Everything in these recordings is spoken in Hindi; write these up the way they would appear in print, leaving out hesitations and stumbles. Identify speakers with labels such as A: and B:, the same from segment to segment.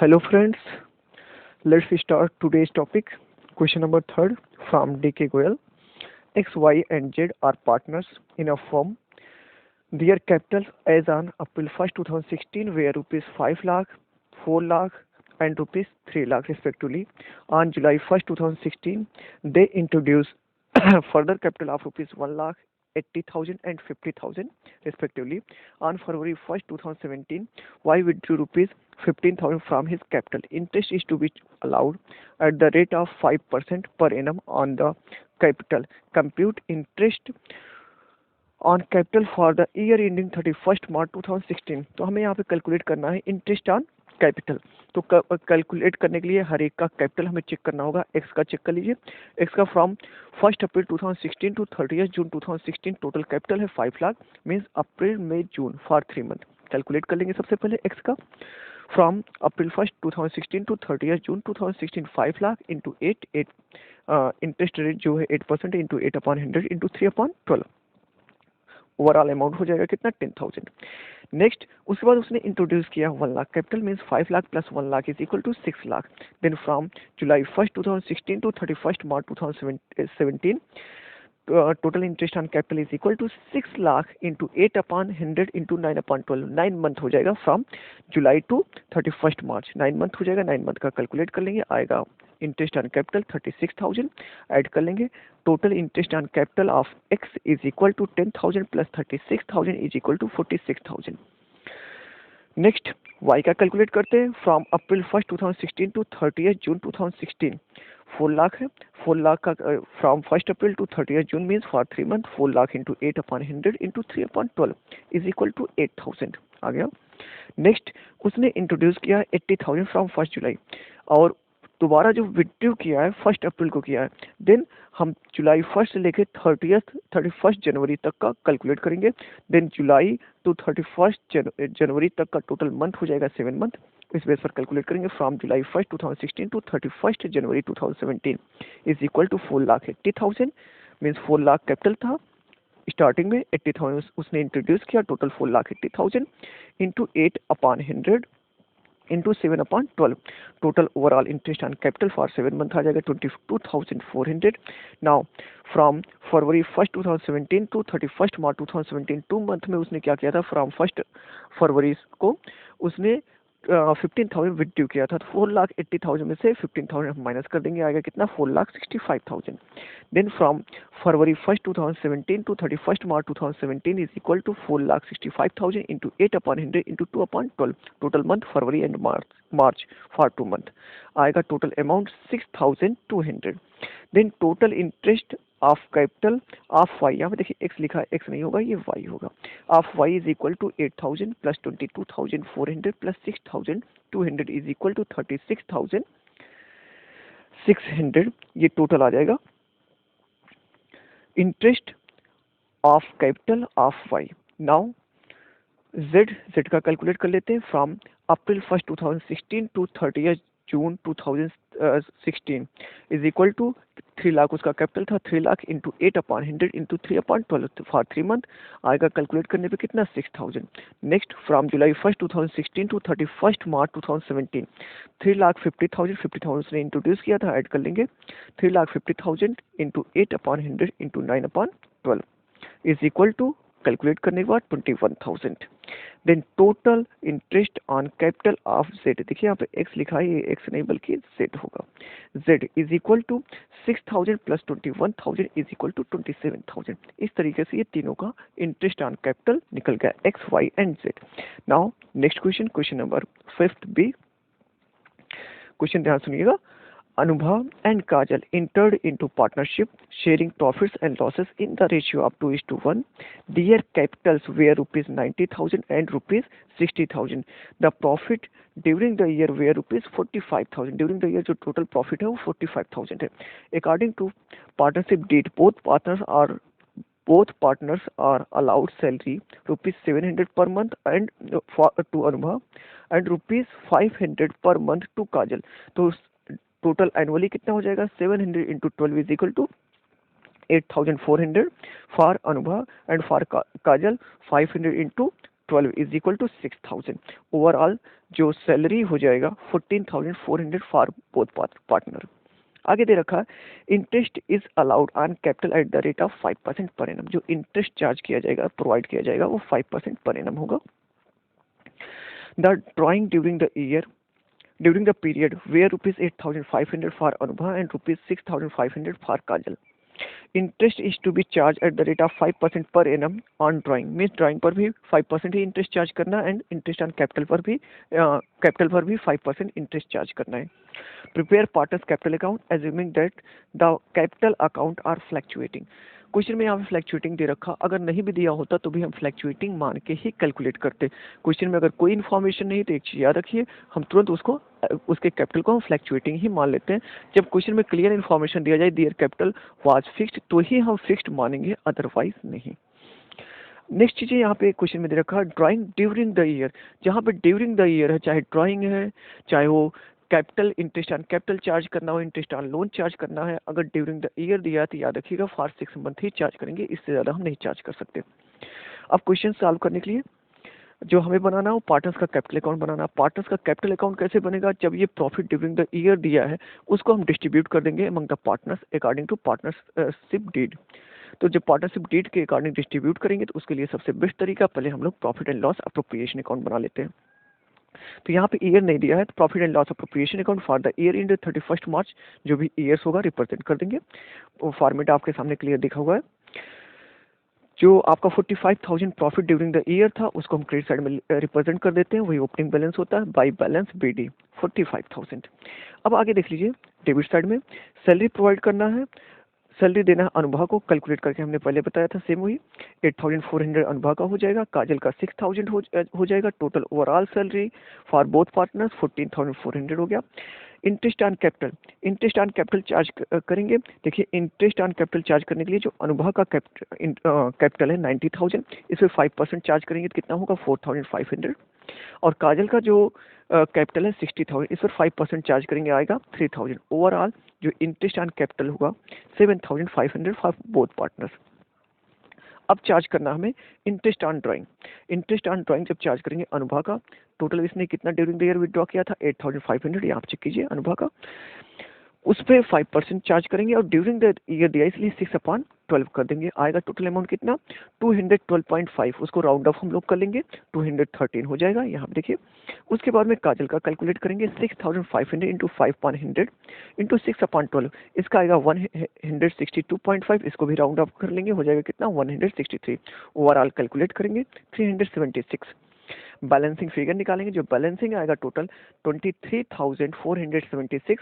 A: Hello friends, let's start today's topic. Question number third from DK Goyal. X, Y and Z are partners in a firm. Their capital as on April 1st, 2016 were rupees 5 lakh, 4 lakh and rupees 3 lakh respectively. On July 1st, 2016, they introduced further capital of rupees 1 lakh 80,000 and 50,000 respectively. On February 1st, 2017, Y withdrew rupees 15,000 from his capital. Interest is to be allowed at the rate of 5% per annum on the capital. Compute interest on capital for the year ending 31 मार्च 2016। तो हमें यहाँ पे कैलकुलेट करना है इंटरेस्ट ऑन कैपिटल। तो कैलकुलेट करने के लिए हर एक का कैपिटल हमें चेक करना होगा। एक्स का चेक कर लीजिए। एक्स का from 1 April 2016 to 30 June 2016 total capital है 5 लाख, मीन्स अप्रैल मई जून फॉर 3 मंथ। कैलकुलेट कर लेंगे सबसे पहले एक्स का। From April 1 2016 to 30 June 2016 5 lakh into 8 interest rate जो है 8% इंटू 8/100 इंटू 3/12। ओवरऑल अमाउंट हो जाएगा कितना 10,000। नेक्स्ट उसके बाद उसने इंट्रोड्यूस किया 1 lakh capital, means 5 lakh plus 1 lakh is equal to 6 lakh. Then from July 1 2016 to 31 March 2017 total interest on capital is equal to 6 lakh into 8/100 into 9/12। 9 month हो जाएगा from July to 31 March. 9 month हो जाएगा। 9 मंथ का कैलकुलेट कर लेंगे, आएगा इंटरेस्ट ऑन कैपिटल 36,000। ऐड कर लेंगे total interest on capital of X is equal to 10,000 plus 36,000 is equal to 46,000। Next Y का कैलकुलेट करते हैं। From April 1 2016 to 30 June 2016 4 lakh है। 4 लाख का from 1 April to 30 June means for 3 month 4 lakh into 8/100 into 3/12 is equal to 8,000 आ गया। नेक्स्ट उसने इंट्रोड्यूस किया 80,000 फ्रॉम 1 जुलाई और दोबारा जो विड्रू किया है 1 अप्रैल को किया है। देन हम जुलाई 1 से लेके 31 जनवरी तक का कैलकुलेट करेंगे। देन जुलाई टू 31 जनवरी तक का टोटल मंथ हो जाएगा 7 मंथ। इस बेस पर कैलकुलेट करेंगे। From July 1 2016 to 31 January 2017 is equal to 4,80,000 means 4 lakh capital था स्टार्टिंग में। 80,000 उसने इंट्रोड्यूस किया। Total 4,80,000 into 8/100 into 7/12। Total overall interest on capital for 7 month आ जाएगा 22,400। Now from February 1 2017 to 31 March 2017 2 month में उसने क्या किया था। फ्रॉम 1 फरवरी को उसने 15,000 विड्रू किया था। तो 4,80,000 में से 15,000 हम माइनस कर देंगे, आएगा कितना 4,65,000। Then from February 1 2017 to 31 March 2017 is equal to 4,65,000 into 8/100 into 2/12। Total month February and March for 2 month आएगा total amount 6,200। Then total interest of capital of Y, यहाँ पे देखिए एक्स लिखा है, एक्स नहीं होगा ये वाई होगा। Of Y is equal to 8,000 plus 22,400 plus 6,200 is equal to 36,600। ये टोटल आ जाएगा interest of capital of Y. Now Z का कैलकुलेट कर लेते हैं। From April 1 2016 to 30 June 2016 is equal to 3 lakh उसका कैपिटल था। 3 lakh into 8/100 into 3/12 for 3 month आएगा कैलकुलेट करने पे कितना 6,000। Next from July 1 2016 to 31 March 2017 3,50,000 उसने इंट्रोड्यूस किया था। ऐड कर लेंगे 3,50,000 into 8/100 into 9/12 is equal to calculate करने के बाद 21,000। Then total interest on capital of Z, देखिए यहाँ पे एक्स लिखा है, ये एक्स नहीं बल्कि जेड होगा। Z is equal to 6,000 plus 21,000 is equal to 27,000। इस तरीके से ये तीनों का इंटरेस्ट ऑन कैपिटल निकल गया X Y and Z. Now next question, question number 5 B. Question ध्यान सुनिएगा। Anubha and Kajal entered into partnership, sharing profits and losses in the ratio of 2:1. Their capitals were rupees 90,000 and rupees 60,000. The profit during the year were rupees 45,000. During the year जो total profit है वो 45,000 है. According to partnership deed, both partners are allowed salary rupees 700 per month and to Anubha and rupees 500 per month to Kajal. तो टोटल एनुअली कितना हो जाएगा 700 into 12 is equal to 8,400 for Anubha and for Kajal 500 into 12 is equal to 6000। Overall जो सैलरी हो जाएगा 14,400 फॉर बोथ पार्टनर। आगे दे रखा interest is allowed on capital at the rate of 5% per annum. जो इंटरेस्ट चार्ज किया जाएगा, प्रोवाइड किया जाएगा, वो 5% पर एनम होगा। The drawing during the period were rupees 8,500 for Anubha and rupees 6,500 for Kajal. Interest is to be charge at the rate of 5% per annum on drawing. Means drawing पर भी 5% ही इंटरेस्ट चार्ज करना एंड इंटरेस्ट ऑन कैपिटल पर भी 5% इंटरेस्ट चार्ज करना है। Prepare partners capital account assuming that the capital account are fluctuating. Question में यहाँ पे फ्लैक्चुएटिंग दे रखा, अगर नहीं भी दिया होता तो भी हम फ्लैक्चुएटिंग मान के ही कैलकुलेट करते। क्वेश्चन में अगर कोई इन्फॉर्मेशन नहीं तो एक चीज याद रखिए, हम तुरंत उसके कैपिटल को हम फ्लैक्चुएटिंग ही मान लेते हैं। जब क्वेश्चन में क्लियर इन्फॉर्मेशन दिया जाए दियर कैपिटल वाज फिक्स्ड तो ही हम फिक्स्ड मानेंगे, अदरवाइज नहीं। नेक्स्ट चीजें यहाँ पे क्वेश्चन में दे रखा है ड्राइंग ड्यूरिंग द ईयर। जहाँ पे ड्यूरिंग द ईयर है, चाहे ड्राइंग है, चाहे वो capital interest on capital charge करना हो, इंटरेस्ट ऑन लोन चार्ज करना है, अगर ड्यूरिंग द ईयर दिया तो याद रखिएगा फॉर 6 मंथ ही चार्ज करेंगे, इससे ज़्यादा हम नहीं चार्ज कर सकते। अब क्वेश्चन सॉल्व करने के लिए जो हमें बनाना हो पार्टनर्स का कैपिटल अकाउंट बनाना। पार्टनर्स का कैपिटल अकाउंट कैसे बनेगा, जब ये प्रॉफिट ड्यूरिंग द ईयर दिया है उसको हम डिस्ट्रीब्यूट कर देंगे among the partners according to partnership deed. तो जब पार्टनरशिप डीड के अकॉर्डिंग डिस्ट्रीब्यूट करेंगे तो उसके लिए सबसे बेस्ट तरीका पहले हम लोग profit and loss appropriation account बना लेते हैं। तो यहाँ पे ईयर नहीं दिया है तो profit and loss appropriation account for the year in 31 मार्च जो भी ईयर्स होगा रिप्रेजेंट कर देंगे। वो फॉर्मेट आपके सामने क्लियर दिखा हुआ है। जो आपका 45,000 प्रॉफिट ड्यूरिंग द ईयर था उसको हम क्रेडिट साइड में रिप्रेजेंट कर देते हैं, वही ओपनिंग बैलेंस होता है बाई बैलेंस बीडी 45,000। अब आगे देख लीजिए डेबिट साइड में सैलरी प्रोवाइड करना है, सैलरी देना है अनुभा को, कैलकुलेट करके हमने पहले बताया था सेम वही 8,400 अनुभा का हो जाएगा, काजल का 6,000 हो जाएगा। Total overall salary for both partners 14,400 हो गया। इंटरेस्ट ऑन कैपिटल चार्ज करेंगे। देखिए इंटरेस्ट ऑन कैपिटल चार्ज करने के लिए जो अनुभा का कैपिटल है 90,000, इसमें 5% चार्ज करेंगे तो कितना होगा 4,500। और काजल का जो कैपिटल है 60,000, इस पर 5% चार्ज करेंगे आएगा 3,000। ओवरऑल जो इंटरेस्ट ऑन कैपिटल होगा 7,500 फॉर बोथ पार्टनर्स। अब चार्ज करना हमें इंटरेस्ट ऑन ड्राइंग जब चार्ज करेंगे अनुभा का, टोटल इसने कितना ड्यूरिंग द ईयर विड्रॉ किया था 8,500, यहाँ चेक कीजिए अनुभा का, उस पर 5% चार्ज करेंगे और ड्यूरिंग द ईयर दिया इसलिए 6/12 कर देंगे, आएगा टोटल अमाउंट कितना 212.5, उसको राउंड ऑफ हम लोग कर लेंगे 213 हो जाएगा यहाँ पे देखिए। उसके बाद में काजल का कैलकुलेट करेंगे 6,500 इंटू 500 इंटू 6/12, इसका आएगा 162.5, इसको भी राउंड ऑफ कर लेंगे हो जाएगा कितना 163। ओवरऑल कैलकुलेट करेंगे 376। बैलेंसिंग फिगर निकालेंगे, जो बैलेंसिंग आएगा टोटल 23,476,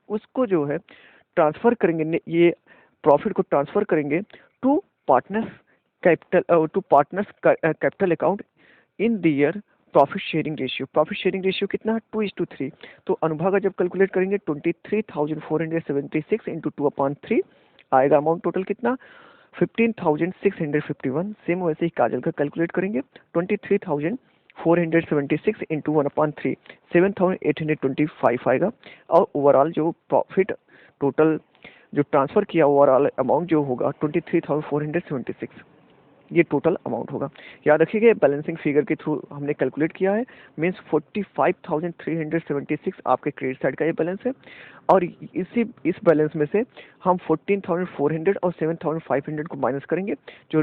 A: उसको जो है ट्रांसफर करेंगे, ये प्रॉफिट को ट्रांसफर करेंगे to partners capital account in the year profit sharing ratio कितना 2:3। तो अनुभा का जब कैलकुलेट करेंगे 23,476 इंटू 2/3 आएगा अमाउंट टोटल कितना 15,651। सेम वैसे ही काजल का कैलकुलेट करेंगे 23,476 इंटू 1/3 7,825 आएगा। और ओवरऑल जो प्रॉफिट टोटल जो ट्रांसफर किया ओवरऑल अमाउंट जो होगा 23,476, ये टोटल अमाउंट होगा। याद रखिएगा बैलेंसिंग फिगर के थ्रू हमने कैलकुलेट किया है, मीन्स 45,376 आपके क्रेडिट साइड का ये बैलेंस है। और इस बैलेंस में से हम 14,400 और 7,500 को माइनस करेंगे, जो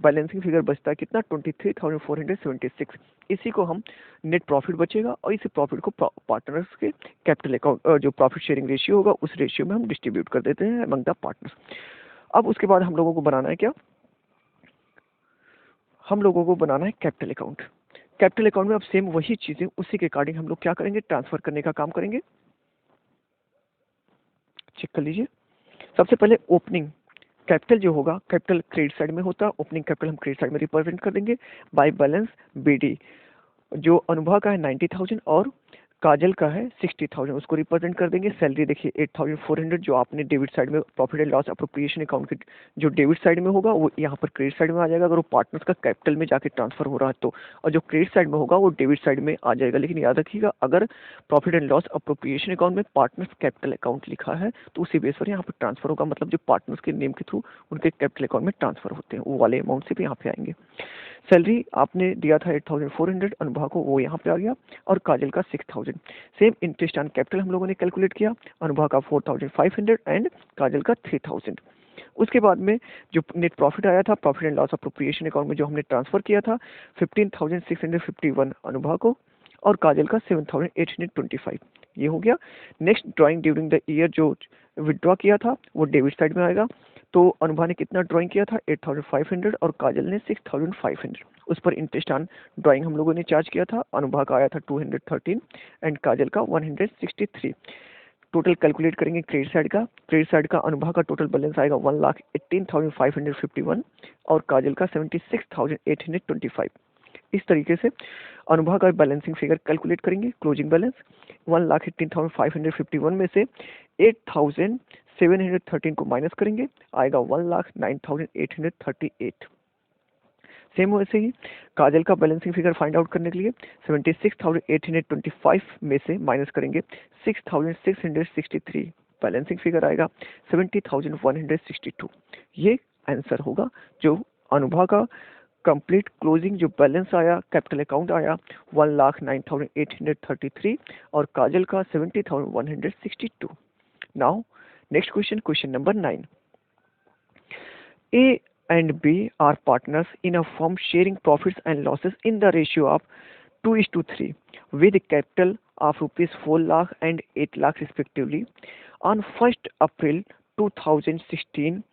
A: बैलेंसिंग फिगर बचता है कितना 23,476। इसी को हम नेट प्रॉफिट बचेगा और इसी प्रॉफिट को पार्टनर्स के कैपिटल अकाउंट जो प्रॉफिट शेयरिंग रेशियो होगा उस रेशियो में हम डिस्ट्रीब्यूट कर देते हैं अमंग द पार्टनर्स। अब उसके बाद हम लोगों को बनाना है क्या, हम लोगों को बनाना है कैपिटल अकाउंट। कैपिटल अकाउंट में अब सेम वही चीजें उसी के अकॉर्डिंग हम लोग क्या करेंगे ट्रांसफर करने का काम करेंगे। चेक कर लीजिए, सबसे पहले ओपनिंग कैपिटल जो होगा, कैपिटल क्रेडिट साइड में होता है, ओपनिंग कैपिटल हम क्रेडिट साइड में रिप्रेजेंट कर देंगे बाय बैलेंस बीडी। जो अनुभा का है 90,000 और काजल का है 60,000, उसको रिप्रेजेंट कर देंगे। सैलरी देखिए 8,400 जो आपने डेबिट साइड में profit and loss appropriation account के जो डेबिट साइड में होगा वो यहाँ पर क्रेडिट साइड में आ जाएगा, अगर वो पार्टनर्स का कैपिटल में जाके ट्रांसफर हो रहा है तो, और जो क्रेडिट साइड में होगा वो डेबिट साइड में आ जाएगा। लेकिन याद रखिएगा अगर profit and loss appropriation account में पार्टनर्स कैपिटल अकाउंट लिखा है तो उसी बेस पर यहाँ पर ट्रांसफर होगा, मतलब जो पार्टनर्स के नेम के थ्रू उनके कैपिटल अकाउंट में ट्रांसफर होते हैं वो वाले अमाउंट से भी यहाँ पे आएंगे। सैलरी आपने दिया था 8400 अनुभा को, वो यहाँ पे आ गया, और काजल का 6000। सेम इंटरेस्ट ऑन कैपिटल हम लोगों ने कैलकुलेट किया, अनुभा का 4500 एंड काजल का 3000। उसके बाद में जो नेट प्रॉफिट आया था profit and loss appropriation account में जो हमने ट्रांसफर किया था 15,651 अनुभा को और काजल का 7,825, ये हो गया। Next drawing during the year जो विड्रॉ किया था वो डेबिट साइड में आएगा। तो अनुभा ने कितना ड्राइंग किया था 8,500 और काजल ने 6,500। उस पर इंटरेस्ट ऑन ड्राइंग हम लोगों ने चार्ज किया था, अनुभा का आया था 213 एंड काजल का 163। टोटल कैलकुलेट करेंगे क्रेडिट साइड का। क्रेडिट साइड का अनुभा का टोटल बैलेंस आएगा 1,18,551 और काजल का 76,825। इस तरीके से अनुभा का बैलेंसिंग फिगर कैलकुलेट करेंगे। क्लोजिंग बैलेंस 1,18,551 में से 8,713 को माइनस करेंगे, आएगा 1,09,838। सेम वैसे ही काजल का बैलेंसिंग फिगर फाइंड आउट करने के लिए 76,825 में से माइनस करेंगे 6,663, बैलेंसिंग फिगर आएगा 70,162। ये आंसर होगा जो अनुभा का कंप्लीट क्लोजिंग जो बैलेंस आया कैपिटल अकाउंट आया 1,09,833 और काजल का 70,162। Now next question, question number 9। A and B are partners in a firm sharing profits and losses in the ratio of 2:3 with capital of rupees 4 lakh and 8 lakh respectively. On 1st April 2016,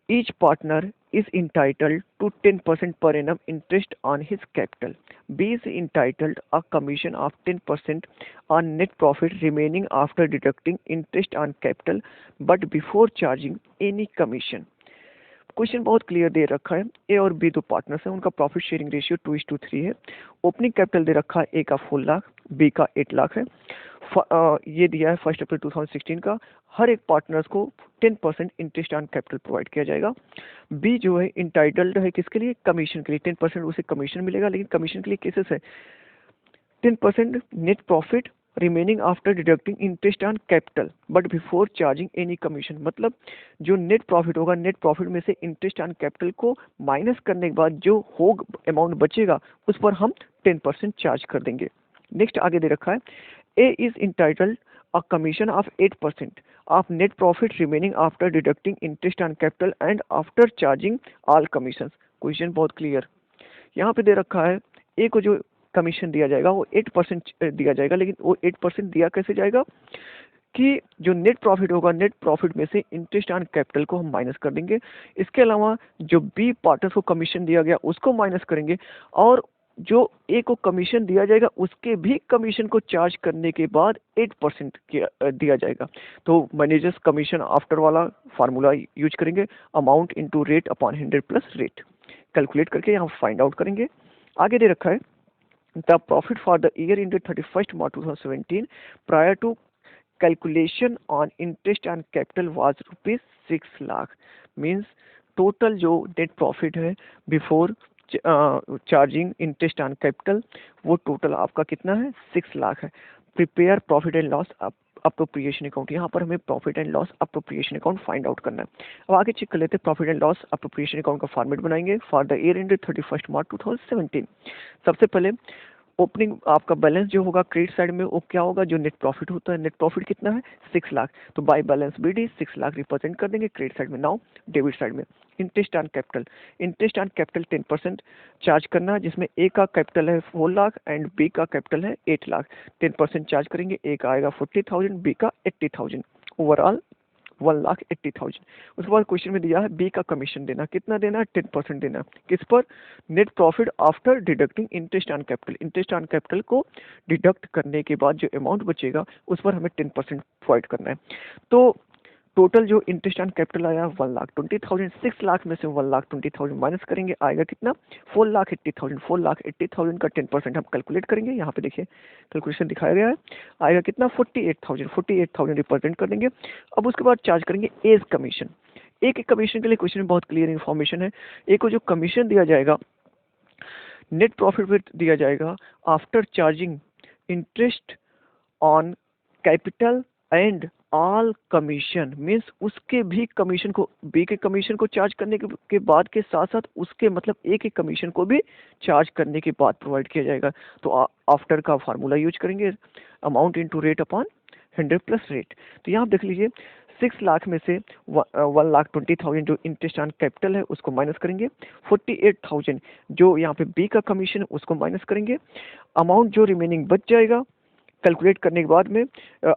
A: each partner is entitled to 10% per annum interest on his capital. B is entitled a commission of 10% on net profit remaining after deducting interest on capital but before charging any commission. Question बहुत क्लियर दे रखा है। ए और बी दो पार्टनर्स हैं, उनका प्रॉफिट शेयरिंग रेशियो 2:3 है। ओपनिंग कैपिटल दे रखा है, ए का 4 लाख, बी का 8 लाख है। ये दिया है 1 अप्रैल 2016 का। हर एक पार्टनर्स को 10% इंटरेस्ट ऑन कैपिटल प्रोवाइड किया जाएगा। बी जो है इंटाइटल्ड है किसके लिए, कमीशन के लिए। 10% उसे कमीशन मिलेगा, लेकिन कमीशन के लिए केसेस है 10% net profit remaining after deducting interest on capital but before charging any commission. मतलब जो नेट प्रॉफिट होगा, नेट प्रॉफिट में से इंटरेस्ट ऑन कैपिटल को माइनस करने के बाद जो हो अमाउंट बचेगा उस पर हम 10% चार्ज कर देंगे। नेक्स्ट आगे दे रखा है, A is entitled a commission of 8% of net profit remaining after deducting interest on capital and after charging all commission. Question बहुत क्लियर यहाँ पे दे रखा है, ए को जो कमीशन दिया जाएगा वो 8% दिया जाएगा, लेकिन वो 8% दिया कैसे जाएगा कि जो नेट प्रॉफिट होगा, नेट प्रॉफिट में से इंटरेस्ट ऑन कैपिटल को हम माइनस कर देंगे। इसके अलावा जो बी पार्टनर्स को कमीशन दिया गया उसको माइनस करेंगे और जो ए को कमीशन दिया जाएगा उसके भी कमीशन को चार्ज करने के बाद 8% दिया जाएगा। तो मैनेजर्स कमीशन आफ्टर वाला फार्मूला यूज करेंगे, amount into rate upon 100 plus rate calculate करके यहाँ फाइंड आउट करेंगे। आगे दे रखा है, the profit for the year ended 31st March 2017 prior to calculation on interest on capital was rupees 6 lakh। Means total जो नेट प्रॉफिट है before charging interest on capital वो टोटल आपका कितना है 6 लाख है। Prepare profit and loss appropriation account, यहाँ पर हमें profit and loss appropriation account find out करना है। अब आगे चेक कर लेते हैं, profit and loss appropriation account का फॉर्मेट बनाएंगे for the year ended 31st मार्च 2017। सबसे पहले ओपनिंग आपका बैलेंस जो होगा क्रेडिट साइड में वो क्या होगा, जो नेट प्रॉफिट होता है, नेट प्रॉफिट कितना है 6 लाख, तो by balance BD 6 lakh represent कर देंगे क्रेडिट साइड में। नाउ डेबिट साइड में interest on capital, interest on capital 10% charge करना है, जिसमें ए का कैपिटल है 4 लाख एंड बी का कैपिटल है 8 लाख। 10% चार्ज करेंगे, ए का आएगा 40,000, बी का 80,000, ओवरऑल 1,80,000। उसके बाद क्वेश्चन में दिया है बी का कमीशन देना, कितना देना है 10% देना, किस पर, net profit after deducting interest on capital. Interest on capital को डिडक्ट करने के बाद जो अमाउंट बचेगा उस पर हमें 10% प्रोवाइड करना है। तो टोटल जो इंटरेस्ट ऑन कैपिटल आया 1,20,000, 6 लाख में से 1,20,000 माइनस करेंगे, आएगा कितना 4,80,000। 4,80,000 का 10% हम कैलकुलेट करेंगे, यहाँ पे देखिए कैलकुलेशन दिखाया गया है, आएगा कितना 48,000। 48,000 रिप्रेजेंट कर देंगे। अब उसके बाद चार्ज करेंगे एज कमीशन। एक एक कमीशन के लिए क्वेश्चन में बहुत क्लियर इन्फॉर्मेशन है। एक को जो कमीशन दिया जाएगा नेट प्रॉफिट पे दिया जाएगा after charging interest on capital and all commission means उसके भी कमीशन को, बी के कमीशन को चार्ज करने के बाद के साथ साथ उसके मतलब ए के कमीशन को भी चार्ज करने के बाद प्रोवाइड किया जाएगा। तो आफ्टर का फार्मूला यूज करेंगे, amount into rate upon 100 plus rate. तो यहाँ देख लीजिए 6 लाख में से 1,20,000 जो इंटरेस्ट ऑन कैपिटल है उसको माइनस करेंगे, 48,000 जो यहाँ पे बी का कमीशन है उसको माइनस करेंगे। अमाउंट जो रिमेनिंग बच जाएगा कैलकुलेट करने के बाद में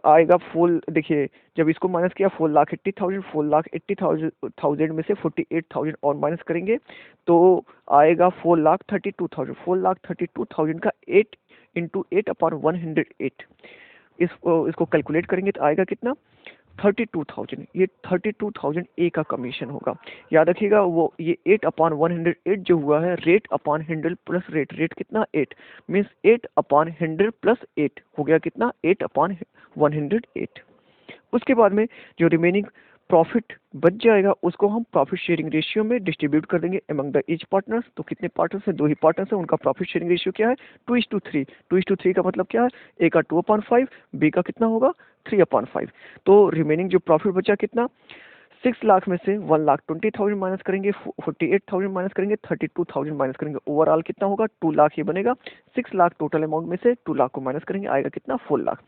A: आएगा फुल, देखिए जब इसको माइनस किया 4,80,000, 4,80,000 में से 48,000 और माइनस करेंगे तो आएगा 4,32,000, 4,32,000 का 8 इंटू 8/108, इसको कैलकुलेट करेंगे तो आएगा कितना 32,000। ये 32,000 ए का कमीशन होगा। याद रखिएगा वो ये 8/108 जो हुआ है rate upon 100 plus rate, rate कितना 8 मीन्स 8/100 प्लस 8 हो गया कितना 8/108। उसके बाद में जो रिमेनिंग प्रॉफिट बच जाएगा उसको हम प्रॉफिट शेयरिंग रेशियो में डिस्ट्रीब्यूट कर देंगे अमंग द ईच पार्टनर्स। तो कितने पार्टनर्स हैं, 2 ही पार्टनर्स हैं, उनका प्रॉफिट शेयरिंग रेशियो क्या है 2:3। 2:3 का मतलब क्या है, ए का 2/5, बी का कितना होगा 3/5। तो रिमेनिंग जो प्रॉफिट बचा कितना 6 लाख में से 1,20,000 माइनस करेंगे, 48,000 माइनस करेंगे, 32,000 माइनस करेंगे, ओवरऑल कितना होगा 2 लाख ये बनेगा। 6 लाख टोटल अमाउंट में से 2 लाख को माइनस करेंगे, आएगा कितना 4 लाख।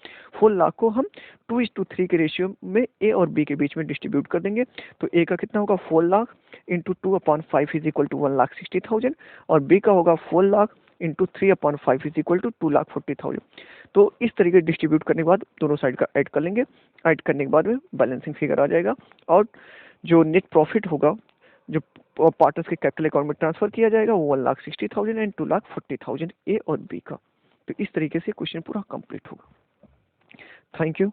A: 4 लाख को हम 2:3 के रेशियो में ए और बी के बीच में डिस्ट्रीब्यूट कर देंगे। तो ए का कितना होगा 4 lakh into 2/5 is equal to 1,60,000 और बी का होगा 4 lakh into 3/5 is equal to 2,40,000। तो इस तरीके डिस्ट्रीब्यूट करने के बाद दोनों साइड का ऐड कर लेंगे, ऐड करने के बाद में बैलेंसिंग फिगर आ जाएगा और जो नेट प्रॉफिट होगा जो पार्टनर्स के कैपिटल अकाउंट में ट्रांसफर किया जाएगा वो 1,60,000 एंड 2,40,000 ए और बी का। तो इस तरीके से क्वेश्चन पूरा कंप्लीट होगा। Thank you.